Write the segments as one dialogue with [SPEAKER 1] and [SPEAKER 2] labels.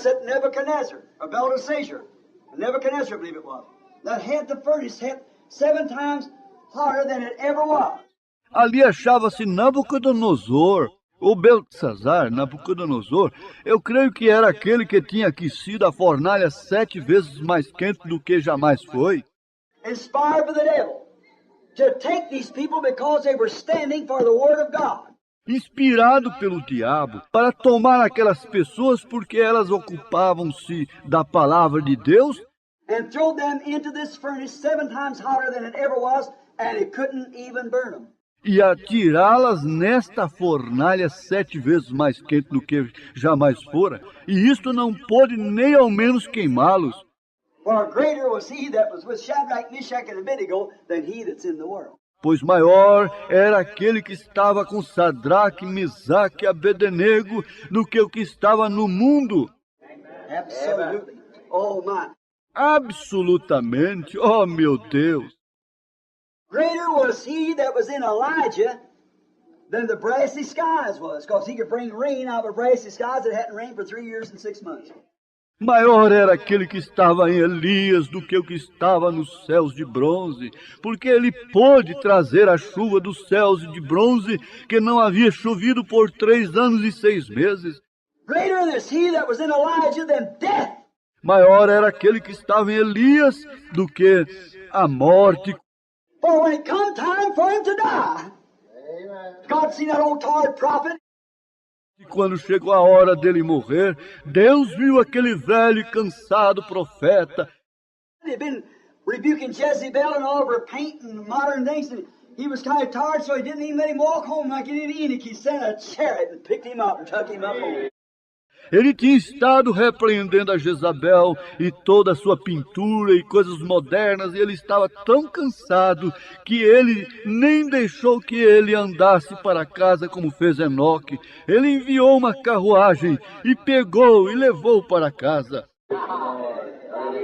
[SPEAKER 1] there sat Nebuchadnezzar, or Belteshazzar, Nebuchadnezzar, I believe it was, that had the furnace hit 7 times hotter than it ever was.
[SPEAKER 2] Ali achava-se Nabucodonosor, ou Beltesazar, Nabucodonosor. Eu creio que era aquele que tinha aquecido a fornalha 7 vezes mais quente do que jamais foi.
[SPEAKER 1] Inspired by the devil to take these people because they were standing for the Word of God.
[SPEAKER 2] Inspirado pelo diabo para tomar aquelas pessoas porque elas ocupavam-se da palavra de Deus,
[SPEAKER 1] And throw them into this furnace 7 times hotter than it ever was, and it couldn't even burn them.
[SPEAKER 2] e atirá-las nesta fornalha 7 vezes mais quente do que jamais fora, e isto não pôde nem ao menos queimá-los.
[SPEAKER 1] For greater was he that was with Shadrach, Meshach, and Abednego than he that's in the world.
[SPEAKER 2] Pois maior era aquele que estava com Sadraque, Mesaque e Abednego do que o que estava no mundo.
[SPEAKER 1] Absolutely. Oh my.
[SPEAKER 2] Absolutamente, oh meu Deus.
[SPEAKER 1] Greater was he that was in Elijah than the brassy skies was, because he could bring rain out of brassy skies that hadn't rained for 3 years and 6 months.
[SPEAKER 2] Maior era aquele que estava em Elias do que o que estava nos céus de bronze, porque ele pôde trazer a chuva dos céus de bronze que não havia chovido por 3 anos e 6 meses.
[SPEAKER 1] Greater is he that was in Elijah than death.
[SPEAKER 2] Maior era aquele que estava em Elias do que a morte.
[SPEAKER 1] For when it come time for him to die, God seen that old tired prophet.
[SPEAKER 2] E quando chegou a hora dele morrer, Deus viu aquele velho e cansado profeta.
[SPEAKER 1] They'd been rebuking Jezebel and all of her paint and modern things, and he was kind of tired, so he didn't even let him walk home like he did Enoch. He sent a chariot and picked him up and took him up home.
[SPEAKER 2] Ele tinha estado repreendendo a Jezabel e toda a sua pintura e coisas modernas, e ele estava tão cansado que ele nem deixou que ele andasse para casa como fez Enoque. Ele enviou uma carruagem e pegou e levou para casa.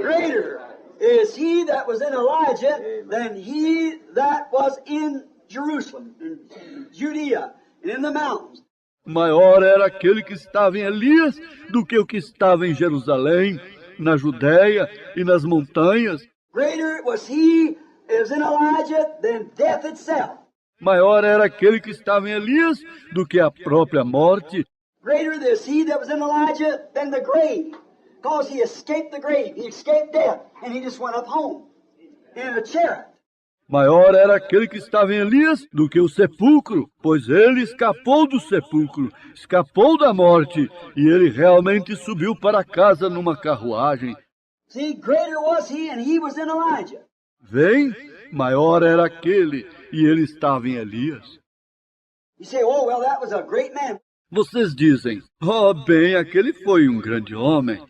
[SPEAKER 1] Greater is he that was in Elijah than he that was in Jerusalem, in Judea, and in the mountains.
[SPEAKER 2] Maior era aquele que estava em Elias do que o que estava em Jerusalém, na Judéia e nas montanhas.
[SPEAKER 1] Greater was he that was in Elijah than death itself.
[SPEAKER 2] Maior era aquele que estava em Elias do que a própria morte.
[SPEAKER 1] Greater is he that was in Elijah than the grave, because he escaped the grave, he escaped death, and he just went up home in a chariot.
[SPEAKER 2] Maior era aquele que estava em Elias do que o sepulcro, pois ele escapou do sepulcro, escapou da morte, e ele realmente subiu para casa numa carruagem.
[SPEAKER 1] See, greater was he, and he was in Elijah.
[SPEAKER 2] Vem, maior era aquele, e ele estava em Elias.
[SPEAKER 1] You say, oh, well, that was a great man.
[SPEAKER 2] Vocês dizem, oh, bem, aquele foi um grande homem.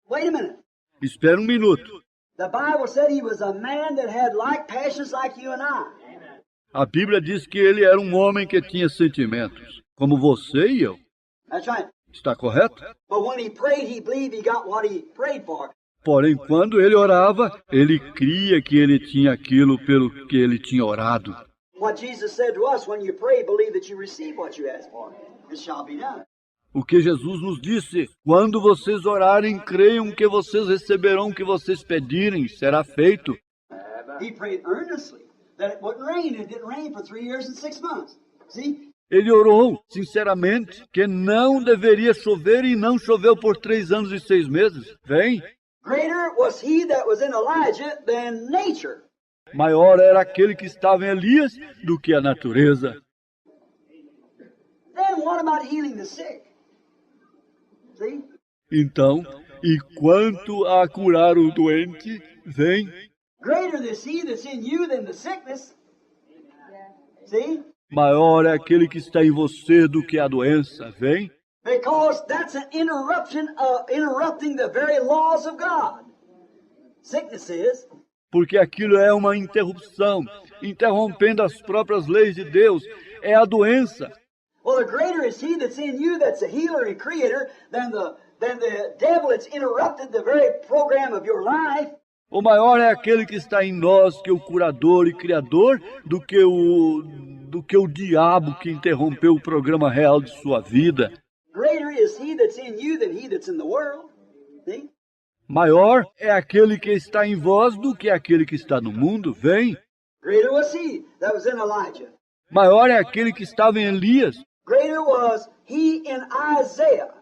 [SPEAKER 1] Wait a minute.
[SPEAKER 2] Espera um minuto.
[SPEAKER 1] The Bible said he was a man that had like passions like you and I.
[SPEAKER 2] A Bíblia diz que ele era um homem que tinha sentimentos, como você e eu.
[SPEAKER 1] That's right.
[SPEAKER 2] Está correto?
[SPEAKER 1] But when he prayed, he believed he got what he prayed for.
[SPEAKER 2] Porém, quando ele orava, ele cria que ele tinha aquilo pelo que ele tinha orado.
[SPEAKER 1] What Jesus said to us, when you pray, believe that you receive what you ask for. It shall be done.
[SPEAKER 2] O que Jesus nos disse, quando vocês orarem, creiam que vocês receberão o que vocês pedirem, será feito.
[SPEAKER 1] He prayed earnestly that it wouldn't rain. It didn't rain for 3 years and 6 months. See?
[SPEAKER 2] Ele orou, sinceramente, que não deveria chover e não choveu por 3 anos e 6 meses. Vem.
[SPEAKER 1] Greater was he that was in Elijah than nature.
[SPEAKER 2] Maior era aquele que estava em Elias do que a natureza.
[SPEAKER 1] Then what about healing the sick? See?
[SPEAKER 2] Então, e quanto a curar o doente, vem.
[SPEAKER 1] Greater is he that's in you than the sickness. See?
[SPEAKER 2] Maior é aquele que está em você do que a doença, vem.
[SPEAKER 1] Because that's an interruption of interrupting the very laws of God. Sickness is.
[SPEAKER 2] Porque aquilo é uma interrupção, interrompendo as próprias leis de Deus. É a doença.
[SPEAKER 1] Well, the greater is he that's in you, that's a healer and creator, than the devil that's interrupted the very program of your life.
[SPEAKER 2] O maior é aquele que está em nós, que é o curador e criador, do que o diabo que interrompeu o programa real de sua vida.
[SPEAKER 1] Greater is he that's in you than he that's in the world. See?
[SPEAKER 2] Maior é aquele que está em vós do que aquele que está no mundo. Vem.
[SPEAKER 1] Greater was he that was in Elijah.
[SPEAKER 2] Maior é aquele que estava em Elias.
[SPEAKER 1] Greater was he in Isaiah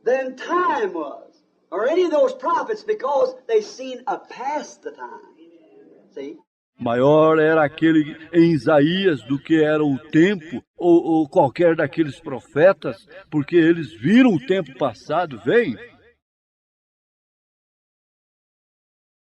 [SPEAKER 1] than time was, or any of those prophets, because they seen a past the time. See?
[SPEAKER 2] Maior era aquele em Isaías do que era o tempo, ou qualquer daqueles profetas, porque eles viram o tempo passado. Vem.